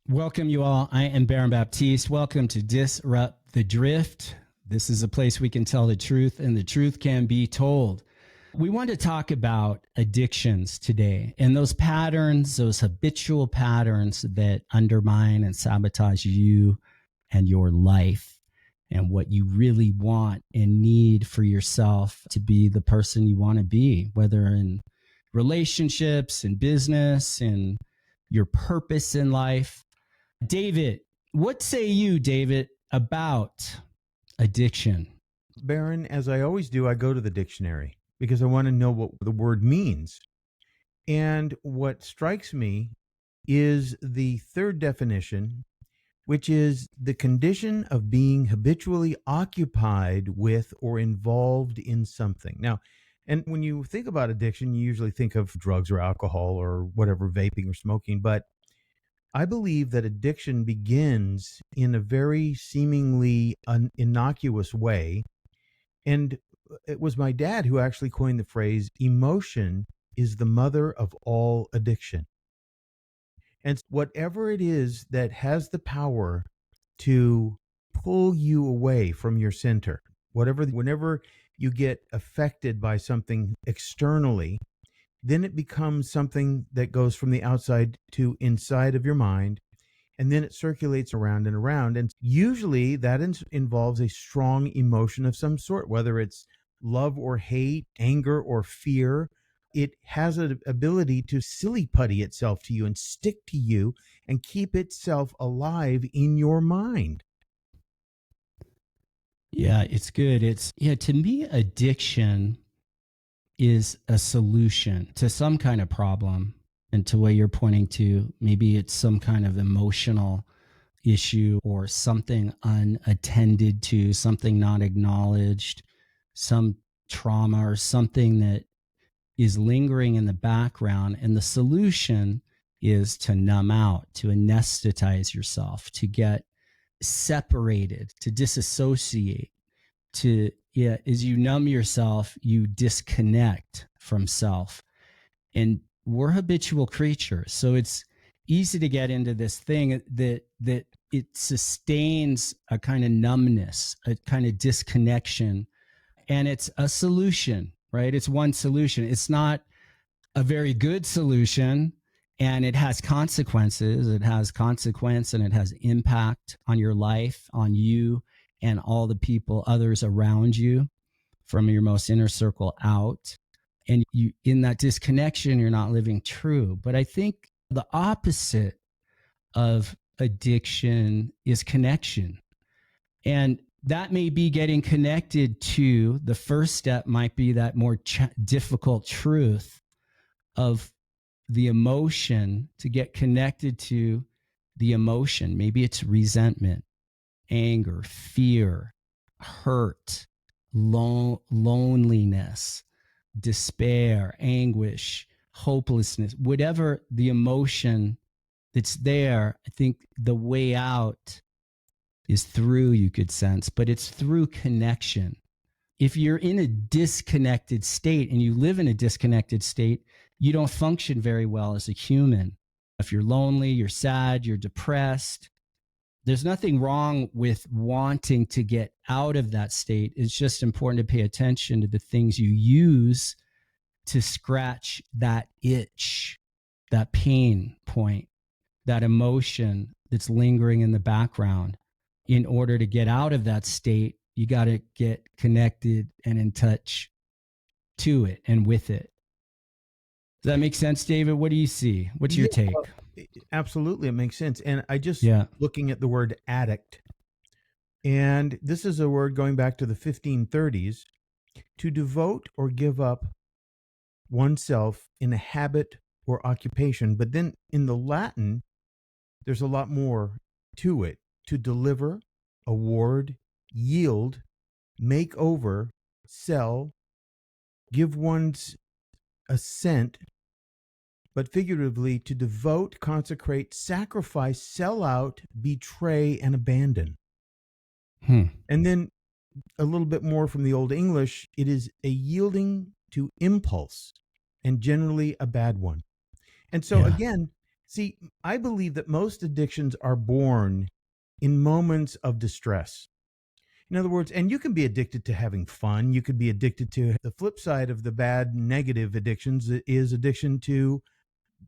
Welcome, you all. I am Baron Baptiste. Welcome to Disrupt the Drift. This is a place we can tell the truth, and the truth can be told. We want to talk about addictions today and those patterns, those habitual patterns that undermine and sabotage you and your life, and what you really want and need for yourself to be the person you want to be, whether in relationships, in business, in your purpose in life. David, what say you, David, about addiction? Baron, as I always do, I go to the dictionary because I want to know what the word means. And what strikes me is the third definition, which is the condition of being habitually occupied with or involved in something. Now, and when you think about addiction, you usually think of drugs or alcohol or whatever, vaping or smoking. But I believe that addiction begins in a very seemingly innocuous way. And it was my dad who actually coined the phrase emotion is the mother of all addiction. And whatever it is that has the power to pull you away from your center, whenever you get affected by something externally, then it becomes something that goes from the outside to inside of your mind, and then it circulates around and around. And usually that involves a strong emotion of some sort, whether it's love or hate, anger or fear. It has an ability to silly putty itself to you and stick to you and keep itself alive in your mind. Yeah, it's good. To me, addiction is a solution to some kind of problem. And to what you're pointing to, maybe it's some kind of emotional issue or something unattended to, something not acknowledged, some trauma or something that is lingering in the background. And the solution is to numb out, to anesthetize yourself, to get separated, to disassociate, as you numb yourself, you disconnect from self. And we're habitual creatures. So it's easy to get into this thing that it sustains a kind of numbness, a kind of disconnection. And it's a solution, right? It's one solution. It's not a very good solution, and it has consequences. It has consequence and it has impact on your life, on you and all the people, others around you, from your most inner circle out. And you, in that disconnection, you're not living true. But I think the opposite of addiction is connection. And that may be getting connected to, the first step might be that more difficult truth of the emotion, to get connected to the emotion. Maybe it's resentment, anger, fear, hurt, loneliness, despair, anguish, hopelessness, whatever the emotion that's there. I think the way out is through, you could sense, but it's through connection. If you're in a disconnected state and you live in a disconnected state, you don't function very well as a human. If you're lonely, you're sad, you're depressed, there's nothing wrong with wanting to get out of that state. It's just important to pay attention to the things you use to scratch that itch, that pain point, that emotion that's lingering in the background. In order to get out of that state, you got to get connected and in touch to it and with it. Does that make sense, David? What do you see? What's your take? Absolutely, it makes sense. And I just looking at the word addict, and this is a word going back to the 1530s, to devote or give up oneself in a habit or occupation. But then in the Latin, there's a lot more to it: to deliver, award, yield, make over, sell, give one's assent, but figuratively to devote, consecrate, sacrifice, sell out, betray, and abandon. And then a little bit more from the Old English, it is a yielding to impulse, and generally a bad one. And so again, See, I believe that most addictions are born in moments of distress. In other words, and you can be addicted to having fun. You could be addicted to the flip side of the bad negative addictions is addiction to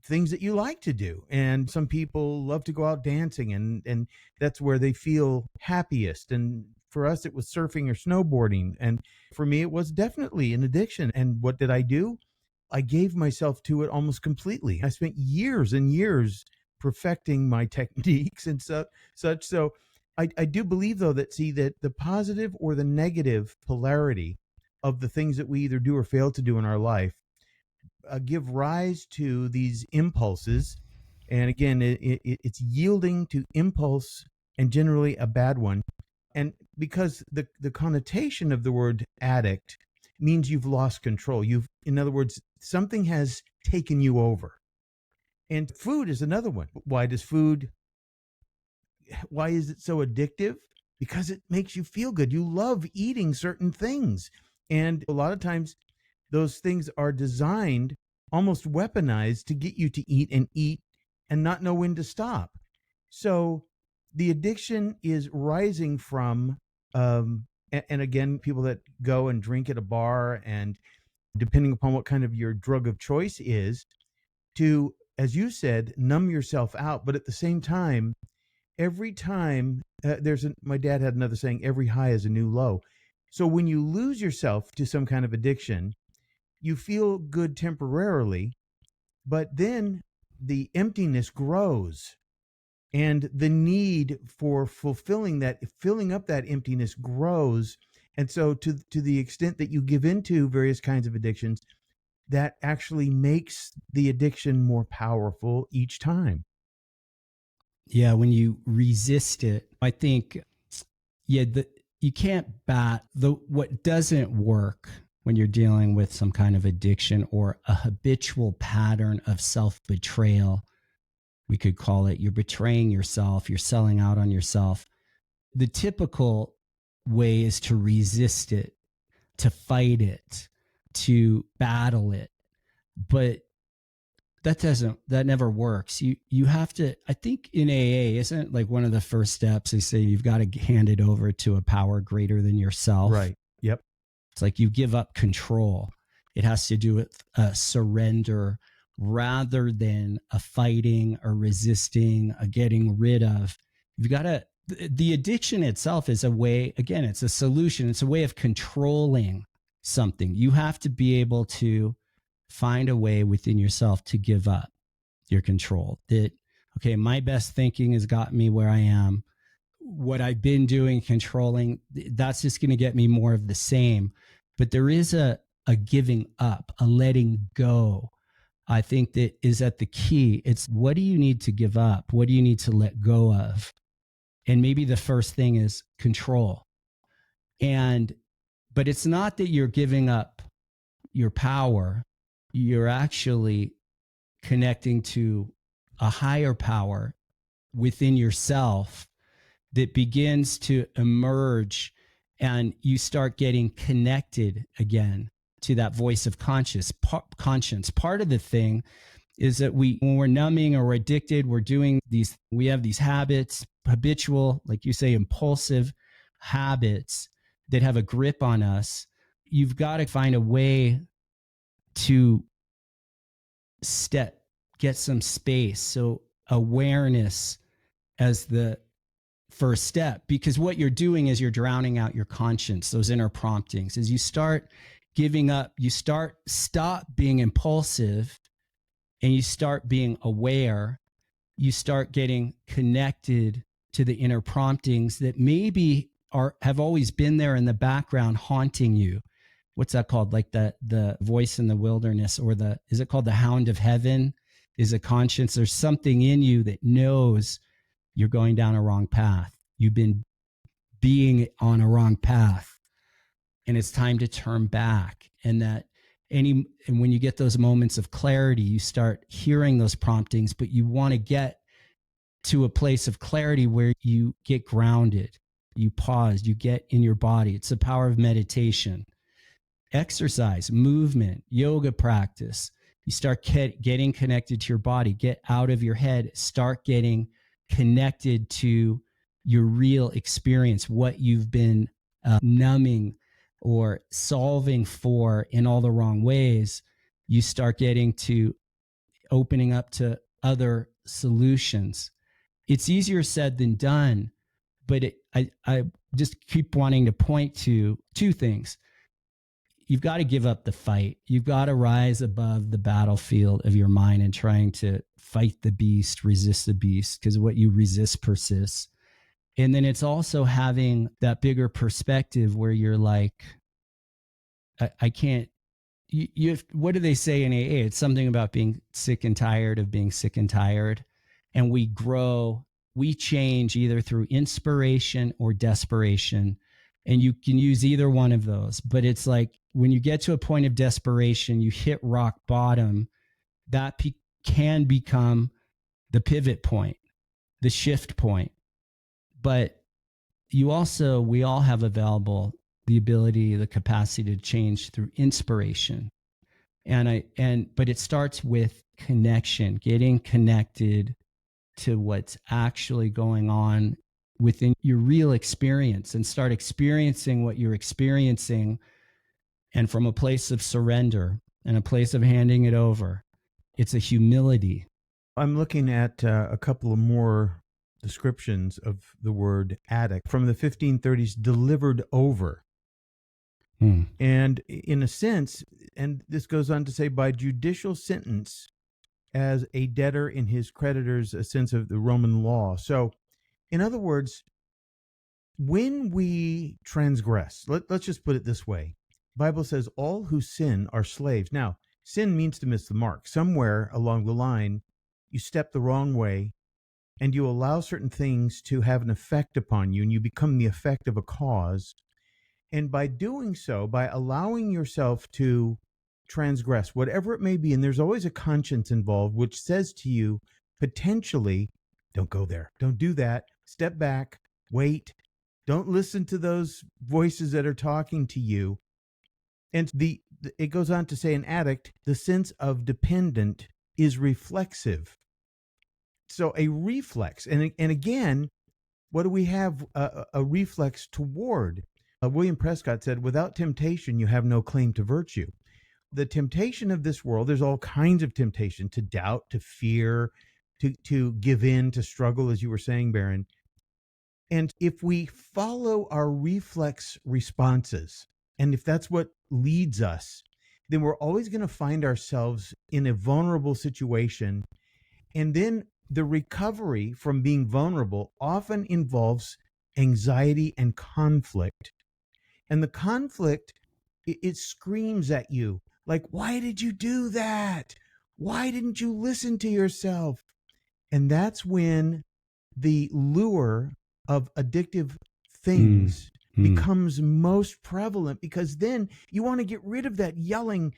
things that you like to do. And some people love to go out dancing, and that's where they feel happiest. And for us it was surfing or snowboarding, and for me it was definitely an addiction. And what did I do? I gave myself to it almost completely. I spent years and years perfecting my techniques and such. So I do believe though that see that the positive or the negative polarity of the things that we either do or fail to do in our life give rise to these impulses. And again, it's yielding to impulse, and generally a bad one. And because the connotation of the word addict means you've lost control. In other words, something has taken you over. And food is another one. Why is it so addictive? Because it makes you feel good. You love eating certain things. And a lot of times those things are designed, almost weaponized, to get you to eat and not know when to stop. So the addiction is rising from, and again, people that go and drink at a bar, and depending upon what kind of your drug of choice is, to, as you said, numb yourself out. But at the same time, every time my dad had another saying, every high is a new low. So when you lose yourself to some kind of addiction, you feel good temporarily, but then the emptiness grows, and the need for filling up that emptiness grows. And so to the extent that you give into various kinds of addictions, that actually makes the addiction more powerful each time. Yeah, when you resist it, I think, yeah, you can't bat the what doesn't work when you're dealing with some kind of addiction or a habitual pattern of self-betrayal. We could call it, you're betraying yourself, you're selling out on yourself. The typical way is to resist it, to fight it, to battle it. But that never works. You have to, I think in AA, isn't like one of the first steps they say you've got to hand it over to a power greater than yourself. Right. Yep. It's like you give up control. It has to do with a surrender rather than a fighting, a resisting, a getting rid of. You've got to, the addiction itself is a way, again, it's a solution. It's a way of controlling something. You have to be able to find a way within yourself to give up your control. That, okay, my best thinking has gotten me where I am. What I've been doing, controlling, that's just going to get me more of the same. But there is a giving up, a letting go. I think that is at the key. It's, what do you need to give up? What do you need to let go of? And maybe the first thing is control. But it's not that you're giving up your power. You're actually connecting to a higher power within yourself that begins to emerge, and you start getting connected again to that voice of conscience. Part of the thing is that when we're numbing or we're addicted, we have these habits, habitual, like you say, impulsive habits that have a grip on us. You've got to find a way to get some space. So awareness as the first step, because what you're doing is you're drowning out your conscience, those inner promptings. As you start giving up, stop being impulsive, and you start being aware, you start getting connected to the inner promptings that maybe have always been there in the background haunting you. What's that called? Like the voice in the wilderness, or is it called the hound of heaven? Is a conscience. There's something in you that knows you're going down a wrong path. You've been being on a wrong path, and it's time to turn back. And when you get those moments of clarity, you start hearing those promptings, but you want to get to a place of clarity where you get grounded, you pause, you get in your body. It's the power of meditation. Exercise, movement, yoga practice, You start getting connected to your body, get out of your head, start getting connected to your real experience, what you've been numbing or solving for in all the wrong ways. You start getting to opening up to other solutions. It's easier said than done, but I just keep wanting to point to two things. You've got to give up the fight. You've got to rise above the battlefield of your mind and trying to fight the beast, resist the beast, because what you resist persists. And then it's also having that bigger perspective where you're like, I can't, what do they say in AA? It's something about being sick and tired of being sick and tired. And we grow, we change either through inspiration or desperation. And you can use either one of those. But it's like when you get to a point of desperation, you hit rock bottom, that can become the pivot point, the shift point. But we all have available the ability, the capacity to change through inspiration. But it starts with connection, getting connected to what's actually going on within your real experience, and start experiencing what you're experiencing. And from a place of surrender and a place of handing it over, it's a humility. I'm looking at a couple of more descriptions of the word addict from the 1530s, delivered over. And in a sense, and this goes on to say, by judicial sentence as a debtor in his creditors, a sense of the Roman law. So, in other words, when we transgress, let's just put it this way. The Bible says all who sin are slaves. Now, sin means to miss the mark. Somewhere along the line, you step the wrong way and you allow certain things to have an effect upon you, and you become the effect of a cause. And by doing so, by allowing yourself to transgress, whatever it may be, and there's always a conscience involved, which says to you, potentially, don't go there, don't do that, step back, wait, don't listen to those voices that are talking to you. And it goes on to say, an addict, the sense of dependent is reflexive. So a reflex, and again, what do we have a reflex toward? William Prescott said, without temptation, you have no claim to virtue. The temptation of this world, there's all kinds of temptation, to doubt, to fear, to give in, to struggle, as you were saying, Baron. And if we follow our reflex responses, and if that's what leads us, then we're always going to find ourselves in a vulnerable situation. And then the recovery from being vulnerable often involves anxiety and conflict. And the conflict, it screams at you like, why did you do that? Why didn't you listen to yourself? And that's when the lure of addictive things becomes most prevalent, because then you want to get rid of that yelling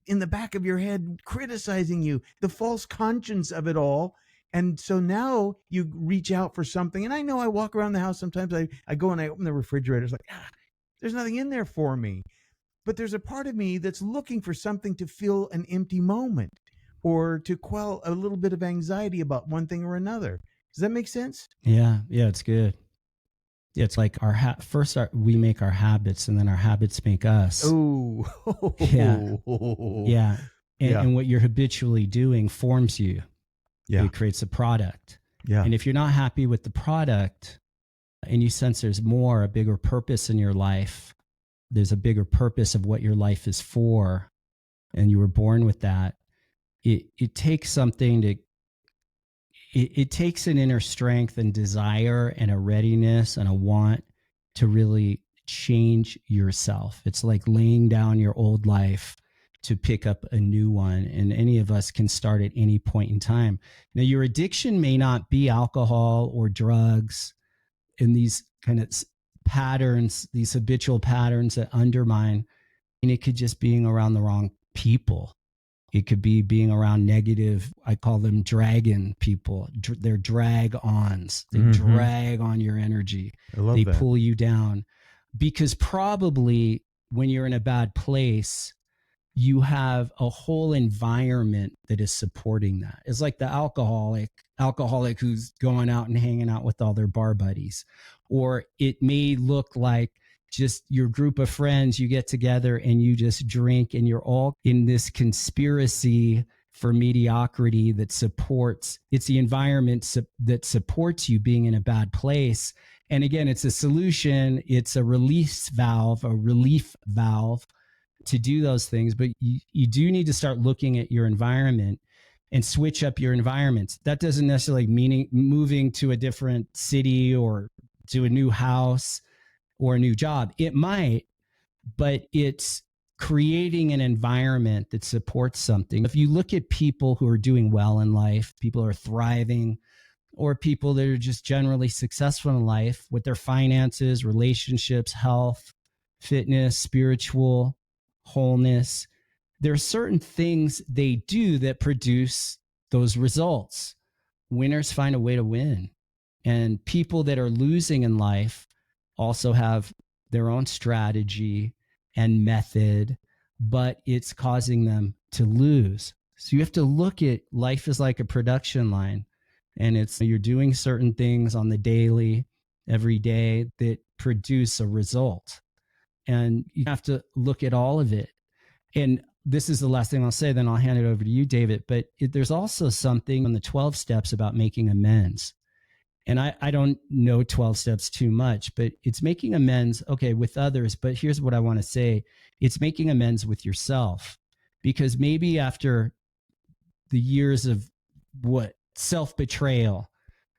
in the back of your head, criticizing you, the false conscience of it all. And so now you reach out for something. And I know I walk around the house sometimes, I go and I open the refrigerator. It's like, there's nothing in there for me. But there's a part of me that's looking for something to fill an empty moment, or to quell a little bit of anxiety about one thing or another. Does that make sense? Yeah, it's good. It's like we make our habits, and then our habits make us. Oh, yeah. And what you're habitually doing forms you. Yeah. It creates a product. Yeah. And if you're not happy with the product, and you sense there's a bigger purpose in your life, there's a bigger purpose of what your life is for, and you were born with that, it takes something it takes an inner strength and desire and a readiness and a want to really change yourself. It's like laying down your old life to pick up a new one. And any of us can start at any point in time. Now, your addiction may not be alcohol or drugs and these kind of patterns, these habitual patterns that undermine. And it could just being around the wrong people. It could be being around negative, I call them dragon people. They're drag-ons. They drag on your energy. They pull you down. Because probably when you're in a bad place, you have a whole environment that is supporting that. It's like the alcoholic who's going out and hanging out with all their bar buddies. Or it may look like just your group of friends, you get together and you just drink and you're all in this conspiracy for mediocrity that supports, it's the environment that supports you being in a bad place. And again, it's a solution, it's a relief valve to do those things, but you do need to start looking at your environment and switch up your environments. That doesn't necessarily mean moving to a different city or to a new house or a new job. It might, but it's creating an environment that supports something. If you look at people who are doing well in life, people who are thriving, or people that are just generally successful in life with their finances, relationships, health, fitness, spiritual wholeness, there are certain things they do that produce those results. Winners find a way to win. And people that are losing in life also have their own strategy and method, but it's causing them to lose. So you have to look at life as like a production line, and it's you're doing certain things on the daily, every day that produce a result. And you have to look at all of it. And this is the last thing I'll say, then I'll hand it over to you, David. But there's also something on the 12 steps about making amends. And I don't know 12 steps too much, but it's making amends, okay, with others. But here's what I want to say, it's making amends with yourself. Because maybe after the years of self-betrayal,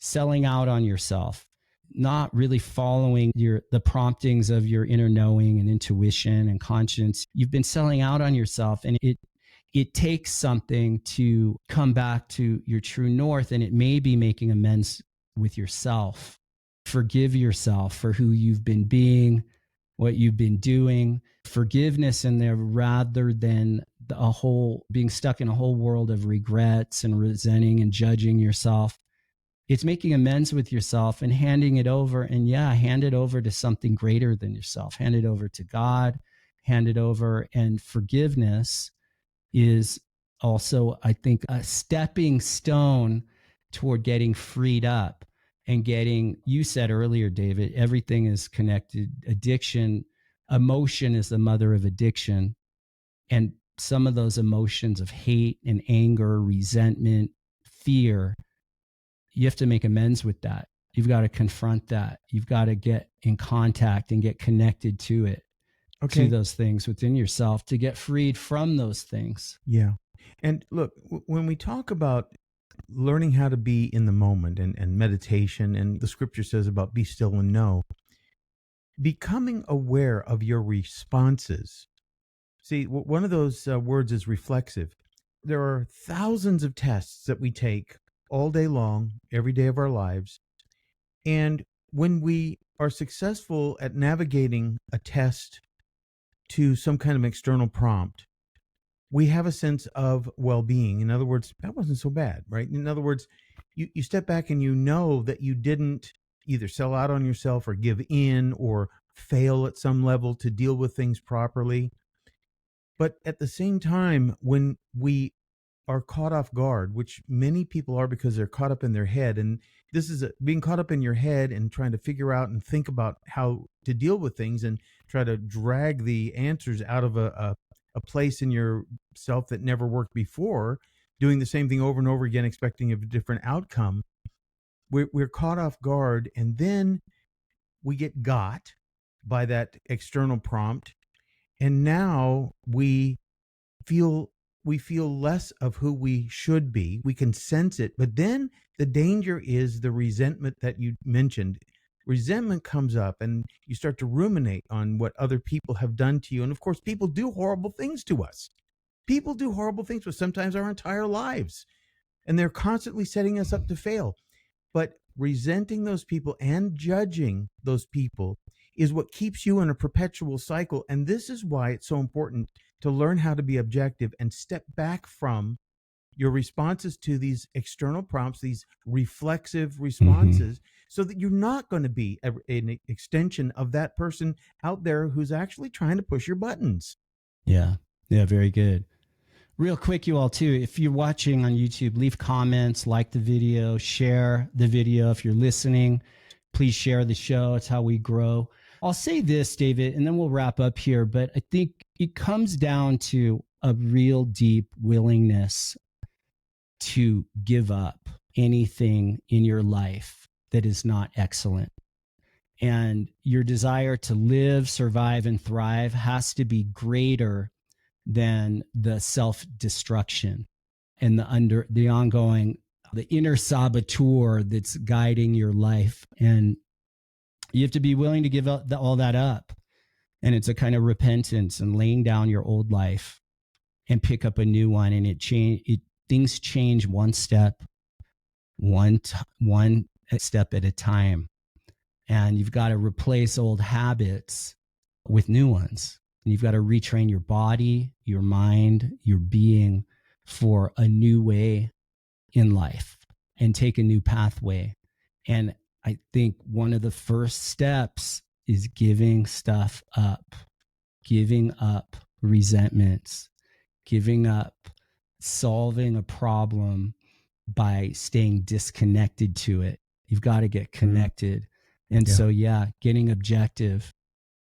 selling out on yourself, not really following the promptings of your inner knowing and intuition and conscience, you've been selling out on yourself, and it takes something to come back to your true north, and it may be making amends with yourself. Forgive yourself for who you've been being, what you've been doing. Forgiveness in there rather than being stuck in a whole world of regrets and resenting and judging yourself. It's making amends with yourself and handing it over. And hand it over to something greater than yourself. Hand it over to God, hand it over. And forgiveness is also, I think, a stepping stone toward getting freed up and you said earlier, David, everything is connected. Addiction, emotion is the mother of addiction. And some of those emotions of hate and anger, resentment, fear, you have to make amends with that. You've got to confront that. You've got to get in contact and get connected to it, to those things within yourself to get freed from those things. Yeah. And look, when we talk about learning how to be in the moment and meditation, and the scripture says about be still and know, becoming aware of your responses. See, one of those words is reflexive. There are thousands of tests that we take all day long, every day of our lives. And when we are successful at navigating a test to some kind of external prompt, we have a sense of well-being. In other words, that wasn't so bad, right? In other words, you step back and you know that you didn't either sell out on yourself or give in or fail at some level to deal with things properly. But at the same time, when we are caught off guard, which many people are because they're caught up in their head, and this is being caught up in your head and trying to figure out and think about how to deal with things and try to drag the answers out of a place in yourself that never worked before, doing the same thing over and over again, expecting a different outcome. We're caught off guard, and then we get got by that external prompt, and now we feel less of who we should be. We can sense it, but then the danger is the resentment that you mentioned. Resentment comes up and you start to ruminate on what other people have done to you. And of course, people do horrible things to us. People do horrible things to us, sometimes our entire lives. And they're constantly setting us up to fail. But resenting those people and judging those people is what keeps you in a perpetual cycle. And this is why it's so important to learn how to be objective and step back from your responses to these external prompts, these reflexive responses, so that you're not going to be an extension of that person out there who's actually trying to push your buttons. Yeah. Yeah, very good. Real quick, you all too, if you're watching on YouTube, leave comments, like the video, share the video. If you're listening, please share the show. It's how we grow. I'll say this, David, and then we'll wrap up here. But I think it comes down to a real deep willingness to give up anything in your life that is not excellent. And your desire to live, survive, and thrive has to be greater than the self-destruction and the ongoing, the inner saboteur that's guiding your life. And you have to be willing to give all that up. And it's a kind of repentance and laying down your old life and pick up a new one. And things change one step at a time. And you've got to replace old habits with new ones. And you've got to retrain your body, your mind, your being for a new way in life and take a new pathway. And I think one of the first steps is giving stuff up, giving up resentments, giving up solving a problem by staying disconnected to it. You've got to get connected. And so, getting objective,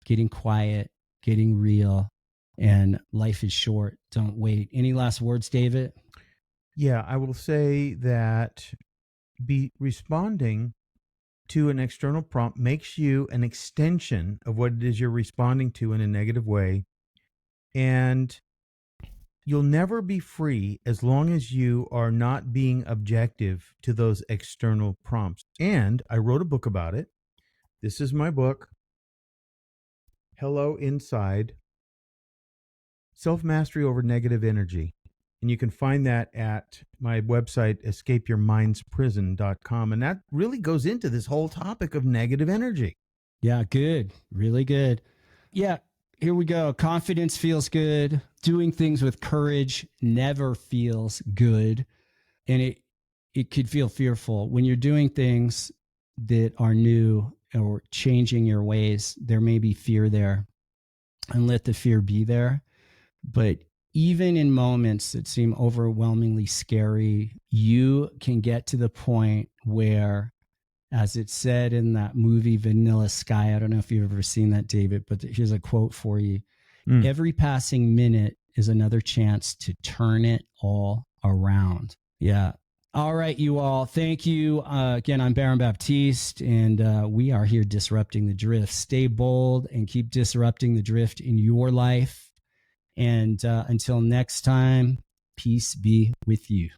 getting quiet, getting real, and life is short. Don't wait. Any last words, David? Yeah, I will say that responding to an external prompt makes you an extension of what it is you're responding to in a negative way. And you'll never be free as long as you are not being objective to those external prompts. And I wrote a book about it. This is my book, Hello Inside, Self-Mastery Over Negative Energy. And you can find that at my website, escapeyourmindsprison.com. And that really goes into this whole topic of negative energy. Yeah, good. Really good. Yeah, here we go. Confidence feels good. Doing things with courage never feels good. And it could feel fearful. When you're doing things that are new or changing your ways, there may be fear there. And let the fear be there. But even in moments that seem overwhelmingly scary, you can get to the point where, as it said in that movie Vanilla Sky, I don't know if you've ever seen that, David, but here's a quote for you. Every passing minute is another chance to turn it all around. Yeah. All right, you all. Thank you. Again, I'm Baron Baptiste, and we are here disrupting the drift. Stay bold and keep disrupting the drift in your life. And until next time, peace be with you.